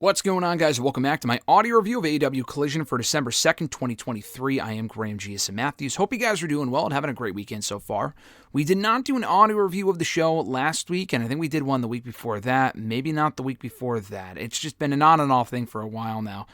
What's going on, guys? Welcome back to my audio review of AEW Collision for December 2nd, 2023. I am Graham G.S. Matthews. Hope you guys are doing well and having a great weekend so far. We did not do an audio review of the show last week, and I think we did one the week before that. Maybe not the week before that. It's just been an on and off thing for a while now.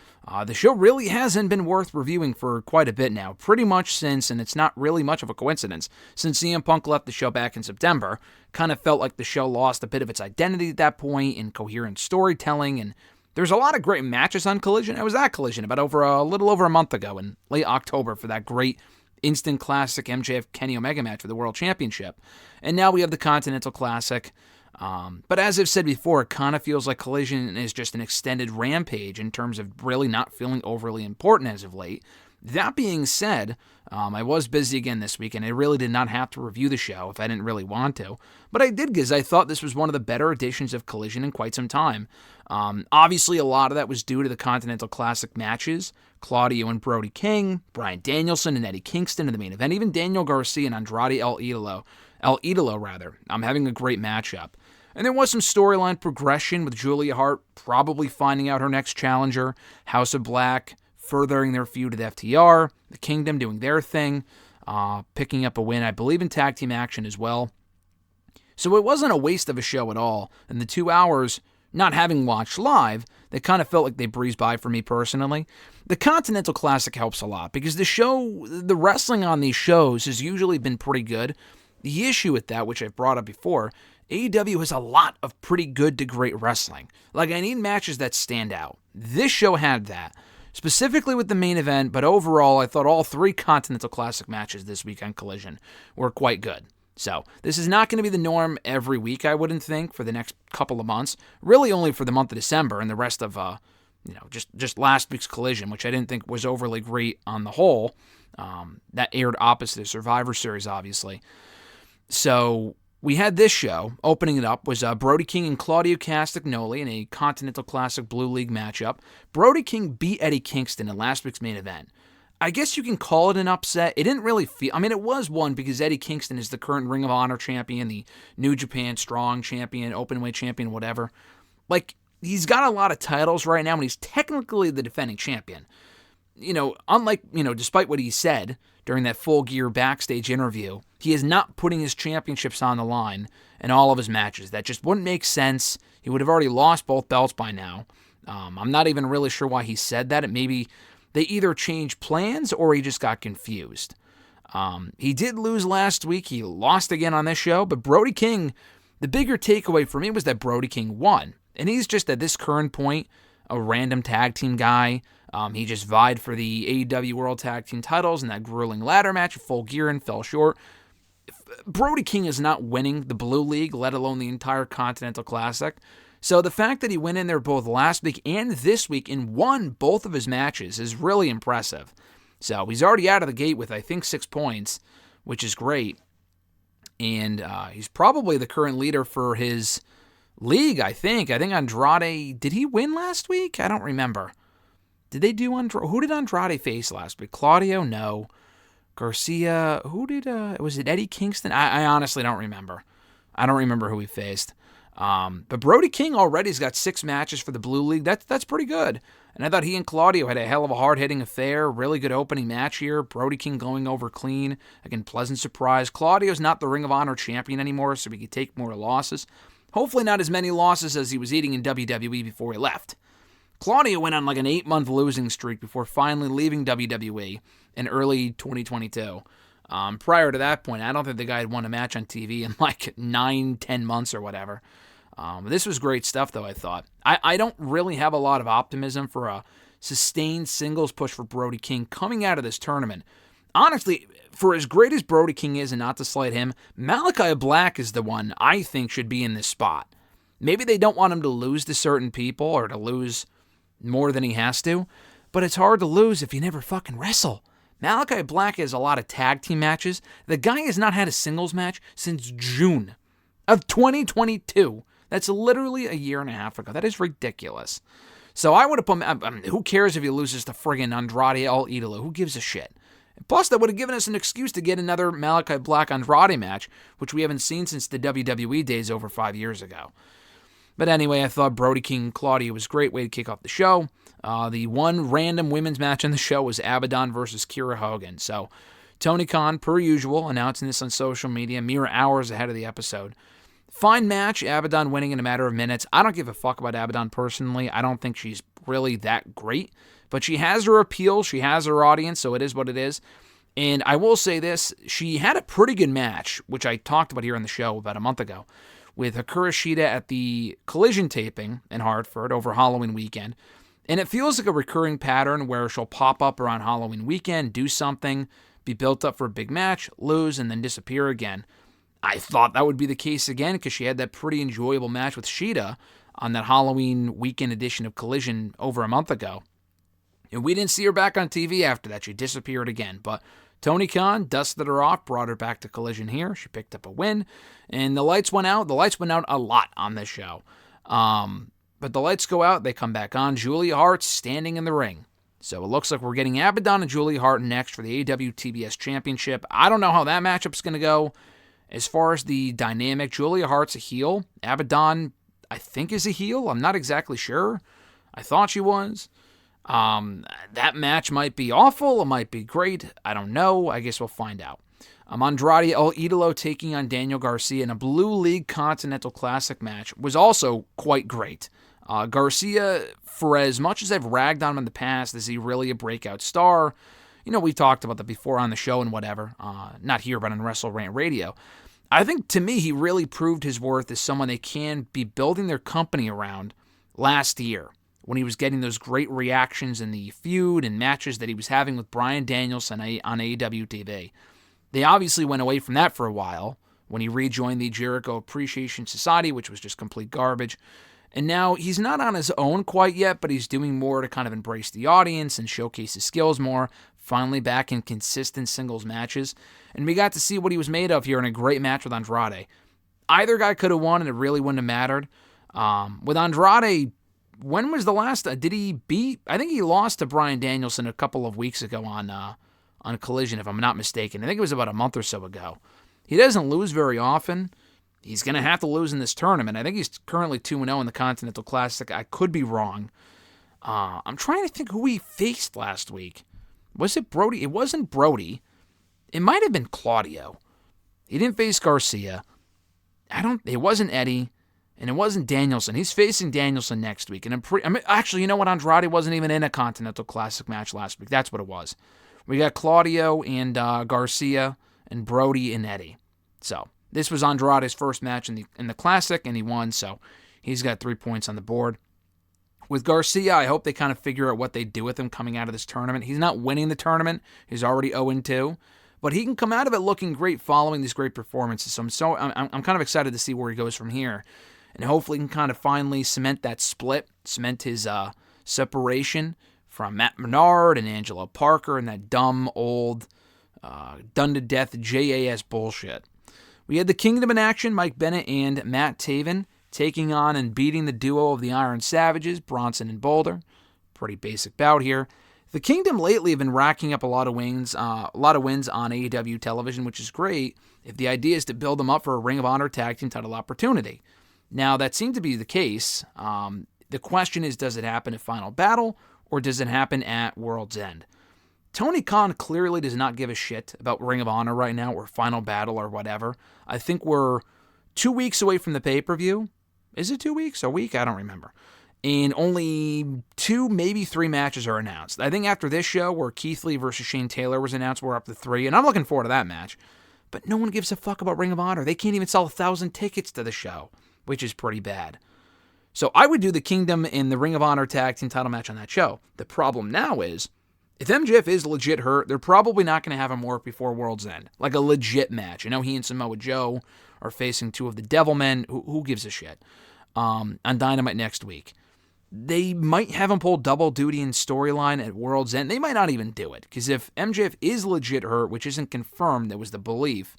The show really hasn't been worth reviewing for quite a bit now. Pretty much since, and it's not really much of a coincidence, since CM Punk left the show back in September. Kind of felt like the show lost a bit of its identity at that point in coherent storytelling, and there's a lot of great matches on Collision. I was at Collision about a little over a month ago in late October for that great instant classic MJF Kenny Omega match for the World Championship. And now we have the Continental Classic. But as I've said before, it kind of feels like Collision is just an extended Rampage in terms of really not feeling overly important as of late. That being said, I was busy again this week, and I really did not have to review the show if I didn't really want to. But I did because I thought this was one of the better editions of Collision in quite some time. Obviously, a lot of that was due to the Continental Classic matches. Claudio and Brody King, Bryan Danielson and Eddie Kingston in the main event, even Daniel Garcia and Andrade El Idolo, having a great matchup. And there was some storyline progression with Julia Hart probably finding out her next challenger, House of Black furthering their feud with FTR, the Kingdom doing their thing, picking up a win, I believe, in tag team action as well. So it wasn't a waste of a show at all, and the 2 hours, not having watched live, they kind of felt like they breezed by for me personally. The Continental Classic helps a lot, because the wrestling on these shows has usually been pretty good. The issue with that, which I've brought up before, AEW has a lot of pretty good to great wrestling. Like, I need matches that stand out. This show had that. Specifically with the main event, but overall, I thought all 3 Continental Classic matches this week on Collision were quite good. So, this is not going to be the norm every week, I wouldn't think, for the next couple of months. Really only for the month of December and the rest of, just last week's Collision, which I didn't think was overly great on the whole. That aired opposite of Survivor Series, obviously. So, we had this show. Opening it up was Brody King and Claudio Castagnoli in a Continental Classic Blue League matchup. Brody King beat Eddie Kingston in last week's main event. I guess you can call it an upset. It didn't really feel... I mean, it was one because Eddie Kingston is the current Ring of Honor champion, the New Japan Strong champion, Openweight champion, whatever. Like, he's got a lot of titles right now, and he's technically the defending champion. Despite what he said during that Full Gear backstage interview, he is not putting his championships on the line in all of his matches. That just wouldn't make sense. He would have already lost both belts by now. I'm not even really sure why he said that. It maybe they either changed plans or he just got confused. He did lose last week. He lost again on this show. But Brody King, the bigger takeaway for me was that Brody King won. And he's just at this current point a random tag team guy. He just vied for the AEW World Tag Team titles in that grueling ladder match at Full Gear and fell short. Brody King is not winning the Blue League, let alone the entire Continental Classic. So the fact that he went in there both last week and this week and won both of his matches is really impressive. So he's already out of the gate with, I think, 6 points, which is great. And he's probably the current leader for his league, I think. I think Andrade, did he win last week? I don't remember. Did they do Andrade? Who did Andrade face last week? Claudio? No. Garcia? Who did, was it Eddie Kingston? I honestly don't remember. I don't remember who he faced. But Brody King already has got 6 matches for the Blue League. That's pretty good. And I thought he and Claudio had a hell of a hard-hitting affair. Really good opening match here. Brody King going over clean. Again, pleasant surprise. Claudio's not the Ring of Honor champion anymore, so he could take more losses. Hopefully not as many losses as he was eating in WWE before he left. Claudio went on like an 8-month losing streak before finally leaving WWE in early 2022. Prior to that point, I don't think the guy had won a match on TV in like 9-10 months or whatever. This was great stuff, though, I thought. I don't really have a lot of optimism for a sustained singles push for Brody King coming out of this tournament. Honestly, for as great as Brody King is, and not to slight him, Malachi Black is the one I think should be in this spot. Maybe they don't want him to lose to certain people or to lose more than he has to, but it's hard to lose if you never fucking wrestle. Malachi Black has a lot of tag team matches. The guy has not had a singles match since June of 2022. That's literally a year and a half ago. That is ridiculous. So I would have put, who cares if he loses to friggin' Andrade El Idolo? Who gives a shit? Plus, that would have given us an excuse to get another Malachi Black Andrade match, which we haven't seen since the WWE days over 5 years ago. But anyway, I thought Brody King and Claudio was a great way to kick off the show. The one random women's match on the show was Abadon versus Kiera Hogan. So Tony Khan, per usual, announcing this on social media mere hours ahead of the episode. Fine match, Abadon winning in a matter of minutes. I don't give a fuck about Abadon personally. I don't think she's really that great. But she has her appeal. She has her audience, so it is what it is. And I will say this, she had a pretty good match, which I talked about here on the show about a month ago, with Hikaru Shida at the Collision taping in Hartford over Halloween weekend. And it feels like a recurring pattern where she'll pop up around Halloween weekend, do something, be built up for a big match, lose, and then disappear again. I thought that would be the case again because she had that pretty enjoyable match with Shida on that Halloween weekend edition of Collision over a month ago. And we didn't see her back on TV after that. She disappeared again. But Tony Khan dusted her off, brought her back to Collision here. She picked up a win, and the lights went out. The lights went out a lot on this show. But the lights go out, they come back on. Julia Hart's standing in the ring. So it looks like we're getting Abadon and Julia Hart next for the AEW TBS Championship. I don't know how that matchup's going to go. As far as the dynamic, Julia Hart's a heel. Abadon, I think, is a heel. I'm not exactly sure. I thought she was. That match might be awful. It might be great. I don't know. I guess we'll find out. Andrade El Idolo taking on Daniel Garcia in a Blue League Continental Classic match was also quite great. Garcia, for as much as I've ragged on him in the past, is he really a breakout star? You know, we talked about that before on the show and whatever. Not here, but on WrestleRant Radio. I think, to me, he really proved his worth as someone they can be building their company around last year, when he was getting those great reactions in the feud and matches that he was having with Bryan Danielson on AEW TV. They obviously went away from that for a while when he rejoined the Jericho Appreciation Society, which was just complete garbage. And now he's not on his own quite yet, but he's doing more to kind of embrace the audience and showcase his skills more, finally back in consistent singles matches. And we got to see what he was made of here in a great match with Andrade. Either guy could have won and it really wouldn't have mattered. With Andrade, when was the last? Did he beat? I think he lost to Bryan Danielson a couple of weeks ago on Collision, if I'm not mistaken. I think it was about a month or so ago. He doesn't lose very often. He's going to have to lose in this tournament. I think he's currently 2-0 in the Continental Classic. I could be wrong. I'm trying to think who he faced last week. Was it Brody? It wasn't Brody. It might have been Claudio. He didn't face Garcia. It wasn't Eddie. And it wasn't Danielson. He's facing Danielson next week. And actually, you know what? Andrade wasn't even in a Continental Classic match last week. That's what it was. We got Claudio and Garcia and Brody and Eddie. So this was Andrade's first match in the Classic, and he won. So he's got 3 points on the board. With Garcia, I hope they kind of figure out what they do with him coming out of this tournament. He's not winning the tournament. He's already 0-2. But he can come out of it looking great following these great performances. So I'm kind of excited to see where he goes from here. And hopefully he can kind of finally cement that split, cement his separation from Matt Menard and Angelo Parker and that dumb, old, done-to-death JAS bullshit. We had the Kingdom in action, Mike Bennett and Matt Taven, taking on and beating the duo of the Iron Savages, Bronson and Boulder. Pretty basic bout here. The Kingdom lately have been racking up a lot of wins on AEW television, which is great if the idea is to build them up for a Ring of Honor tag team title opportunity. Now, that seemed to be the case. The question is, does it happen at Final Battle, or does it happen at World's End? Tony Khan clearly does not give a shit about Ring of Honor right now, or Final Battle, or whatever. I think we're 2 weeks away from the pay-per-view. Is it 2 weeks? A week? I don't remember. And only 2, maybe 3 matches are announced. I think after this show, where Keith Lee versus Shane Taylor was announced, we're up to 3, and I'm looking forward to that match. But no one gives a fuck about Ring of Honor. They can't even sell 1,000 tickets to the show, which is pretty bad. So I would do the Kingdom in the Ring of Honor tag team title match on that show. The problem now is, if MJF is legit hurt, they're probably not going to have him work before World's End. Like a legit match. I know he and Samoa Joe are facing 2 of the Devilmen. Who gives a shit? On Dynamite next week. They might have him pull double duty in storyline at World's End. They might not even do it. Because if MJF is legit hurt, which isn't confirmed, that was the belief,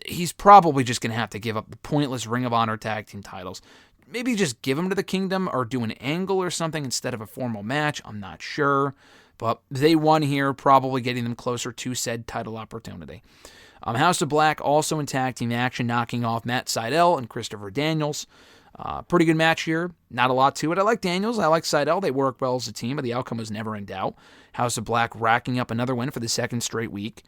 he's probably just going to have to give up the pointless Ring of Honor tag team titles. Maybe just give them to the Kingdom or do an angle or something instead of a formal match. I'm not sure. But they won here, probably getting them closer to said title opportunity. House of Black also in tag team action, knocking off Matt Sydal and Christopher Daniels. Pretty good match here. Not a lot to it. I like Daniels. I like Sydal. They work well as a team, but the outcome was never in doubt. House of Black racking up another win for the second straight week.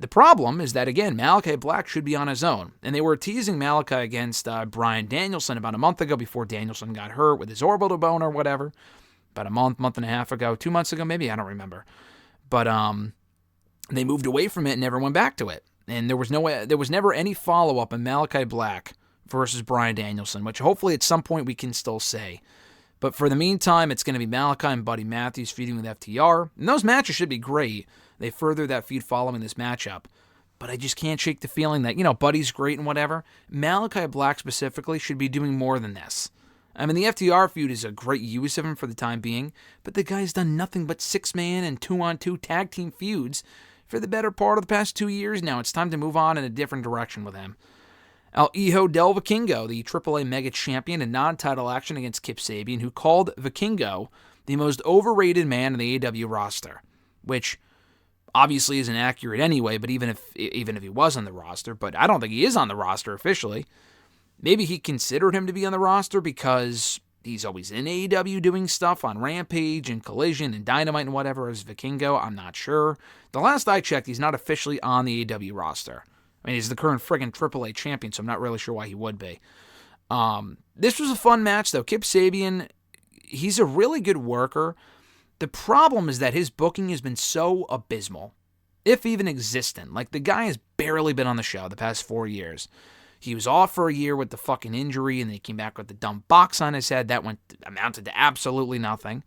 The problem is that, again, Malachi Black should be on his own. And they were teasing Malachi against Bryan Danielson about a month ago before Danielson got hurt with his orbital bone or whatever. About a month and a half ago, 2 months ago, maybe, I don't remember. But they moved away from it and never went back to it. And there was never any follow-up on Malachi Black versus Bryan Danielson, which hopefully at some point we can still say. But for the meantime, it's going to be Malachi and Buddy Matthews feuding with FTR. And those matches should be great. They further that feud following this matchup. But I just can't shake the feeling that, Buddy's great and whatever. Malachi Black specifically should be doing more than this. I mean, the FTR feud is a great use of him for the time being, but the guy's done nothing but 6-man and 2-on-2 tag team feuds for the better part of the past 2 years now. It's time to move on in a different direction with him. El Hijo del Vikingo, the AAA Mega Champion in non-title action against Kip Sabian, who called Vikingo the most overrated man in the AEW roster, which obviously isn't accurate anyway, but even if he was on the roster, but I don't think he is on the roster officially. Maybe he considered him to be on the roster because he's always in AEW doing stuff on Rampage and Collision and Dynamite and whatever as Vikingo. I'm not sure. The last I checked, he's not officially on the AEW roster. I mean, he's the current friggin' AAA champion, so I'm not really sure why he would be. This was a fun match, though. Kip Sabian, he's a really good worker. The problem is that his booking has been so abysmal, if even existent. Like, the guy has barely been on the show the past 4 years. He was off for a year with the fucking injury, and then he came back with the dumb box on his head. That amounted to absolutely nothing.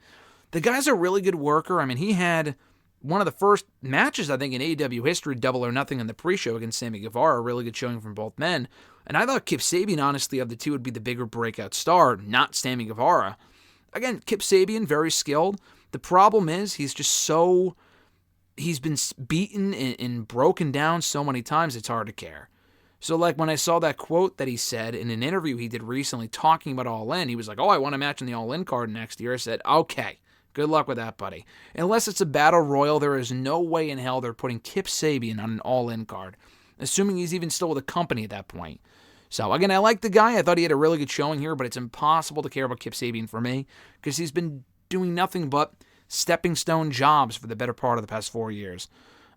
The guy's a really good worker. I mean, he had one of the first matches, I think, in AEW history, Double or Nothing in the pre-show against Sammy Guevara, a really good showing from both men. And I thought Kip Sabian, honestly, of the two, would be the bigger breakout star, not Sammy Guevara. Again, Kip Sabian, very skilled. The problem is he's been beaten and broken down so many times, it's hard to care. So, like, when I saw that quote that he said in an interview he did recently talking about All In, he was like, I want a match in the All In card next year. I said, okay, good luck with that, buddy. Unless it's a battle royal, there is no way in hell they're putting Kip Sabian on an All In card, assuming he's even still with the company at that point. So, again, I like the guy. I thought he had a really good showing here, but it's impossible to care about Kip Sabian for me because he's been doing nothing but stepping stone jobs for the better part of the past 4 years.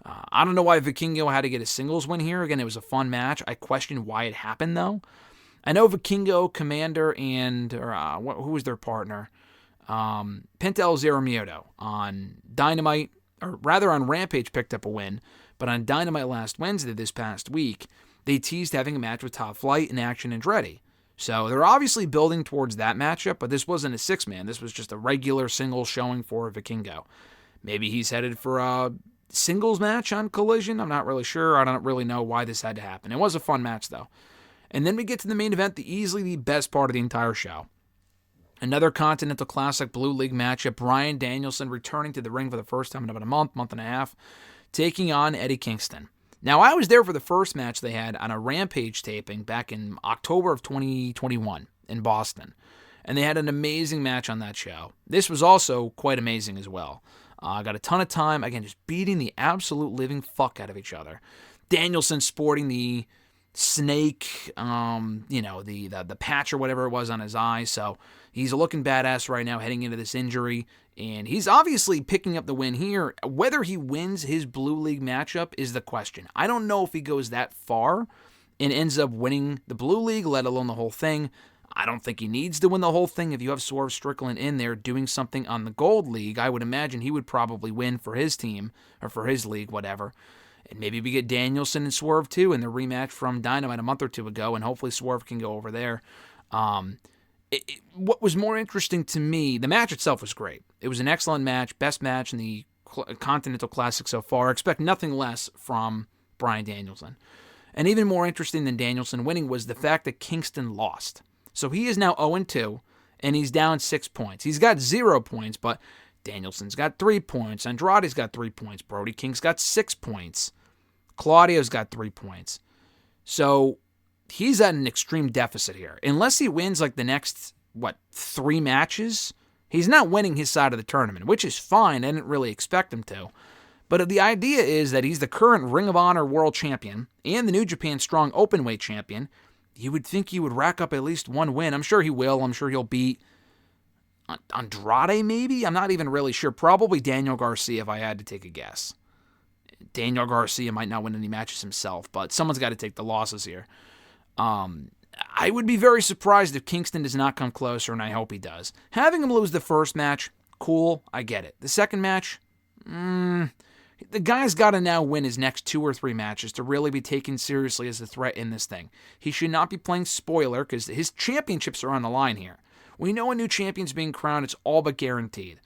I don't know why Vikingo had to get a singles win here. Again, it was a fun match. I question why it happened, though. I know Vikingo, Commander, and who was their partner? Penta El Zero on Dynamite, or rather on Rampage, picked up a win. But on Dynamite last Wednesday, this past week, they teased having a match with Top Flight and Action Andrade. So they're obviously building towards that matchup, but this wasn't a 6-man. This was just a regular single showing for Vikingo. Maybe he's headed for a singles match on Collision. I'm not really sure. I don't really know why this had to happen. It was a fun match, though. And then we get to the main event, easily the best part of the entire show. Another Continental Classic Blue League matchup. Bryan Danielson returning to the ring for the first time in about a month and a half, taking on Eddie Kingston. Now, I was there for the first match they had on a Rampage taping back in October of 2021 in Boston. And they had an amazing match on that show. This was also quite amazing as well. Got a ton of time, again, just beating the absolute living fuck out of each other. Danielson sporting the snake, the patch or whatever it was on his eye. So he's looking badass right now heading into this injury. And he's obviously picking up the win here. Whether he wins his Blue League matchup is the question. I don't know if he goes that far and ends up winning the Blue League, let alone the whole thing. I don't think he needs to win the whole thing. If you have Swerve Strickland in there doing something on the Gold League, I would imagine he would probably win for his team or for his league, whatever. And maybe we get Danielson and Swerve too in the rematch from Dynamite a month or two ago, and hopefully Swerve can go over there. What was more interesting to me, the match itself was great. It was an excellent match, best match in the Continental Classic so far. Expect nothing less from Bryan Danielson. And even more interesting than Danielson winning was the fact that Kingston lost. So he is now 0-2, and he's down 6 points. He's got 0 points, but Danielson's got 3 points. Andrade's got 3 points. Brody King's got 6 points. Claudio's got 3 points. So he's at an extreme deficit here. Unless he wins like the next, 3 matches, he's not winning his side of the tournament, which is fine. I didn't really expect him to. But the idea is that he's the current Ring of Honor World Champion and the New Japan Strong Openweight Champion. you would think he would rack up at least one win. I'm sure he will. I'm sure he'll beat Andrade, maybe? I'm not even really sure. Probably Daniel Garcia, if I had to take a guess. Daniel Garcia might not win any matches himself, but someone's got to take the losses here. I would be very surprised if Kingston does not come closer, and I hope he does. Having him lose the first match, cool, I get it. The second match, the guy's got to now win his next 2 or 3 matches to really be taken seriously as a threat in this thing. He should not be playing spoiler because his championships are on the line here. We know a new champion's being crowned, it's all but guaranteed.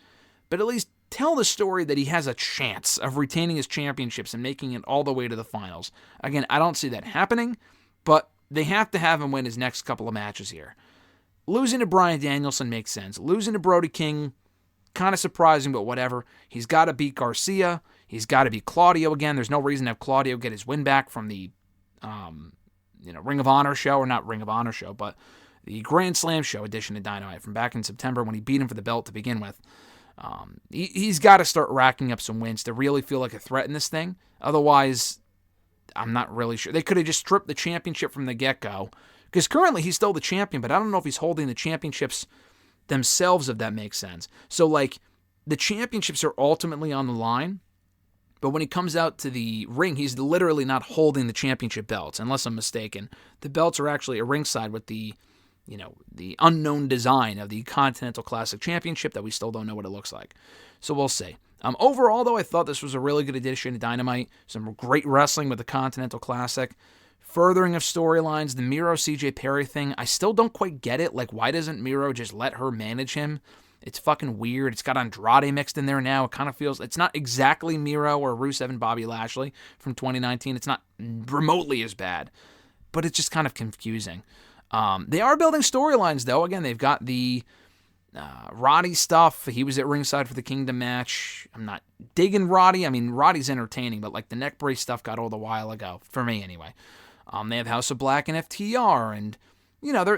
But at least tell the story that he has a chance of retaining his championships and making it all the way to the finals. Again, I don't see that happening, but they have to have him win his next couple of matches here. Losing to Bryan Danielson makes sense. Losing to Brody King, kind of surprising, but whatever. He's got to beat Garcia. He's got to beat Claudio again. There's no reason to have Claudio get his win back from the Ring of Honor show, or not Ring of Honor show, but the Grand Slam show edition of Dynamite from back in September when he beat him for the belt to begin with. He's got to start racking up some wins to really feel like a threat in this thing. Otherwise, I'm not really sure. They could have just stripped the championship from the get-go, because currently he's still the champion, but I don't know if he's holding the championships themselves, if that makes sense. So, like, the championships are ultimately on the line, but when he comes out to the ring, he's literally not holding the championship belts, unless I'm mistaken. The belts are actually at ringside with the unknown design of the Continental Classic Championship that we still don't know what it looks like. So we'll see. Overall, though, I thought this was a really good addition to Dynamite. Some great wrestling with the Continental Classic. Furthering of storylines, the Miro CJ Perry thing, I still don't quite get it. Like, why doesn't Miro just let her manage him? It's fucking weird. It's got Andrade mixed in there now. It kind of feels, it's not exactly Miro or Rusev and Bobby Lashley from 2019. It's not remotely as bad, but it's just kind of confusing. They are building storylines, though. Again, they've got the Roddy stuff. He was at ringside for the Kingdom match. I'm not digging Roddy. I mean, Roddy's entertaining, but like the neck brace stuff got old a while ago, for me anyway. They have House of Black and FTR, and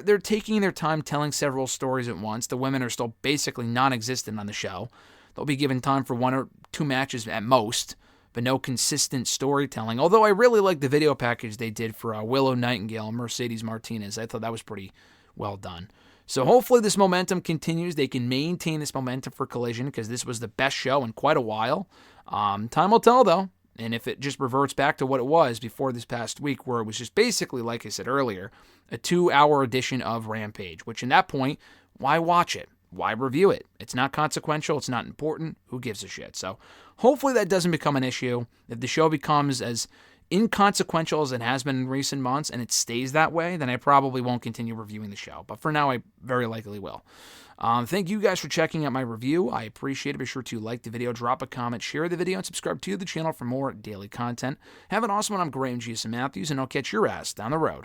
they're taking their time telling several stories at once. The women are still basically non-existent on the show. They'll be given time for 1 or 2 matches at most, but no consistent storytelling. Although I really like the video package they did for Willow Nightingale and Mercedes Martinez. I thought that was pretty well done. So hopefully this momentum continues. They can maintain this momentum for Collision, because this was the best show in quite a while. Time will tell, though. And if it just reverts back to what it was before this past week, where it was just basically, like I said earlier, a 2-hour edition of Rampage, which in that point, why watch it? Why review it? It's not consequential. It's not important. Who gives a shit? So hopefully that doesn't become an issue. If the show becomes as inconsequential as it has been in recent months and it stays that way, then I probably won't continue reviewing the show. But for now, I very likely will. Thank you guys for checking out my review. I appreciate it. Be sure to like the video, drop a comment, share the video, and subscribe to the channel for more daily content. Have an awesome one. I'm Graham G. Matthews, and I'll catch your ass down the road.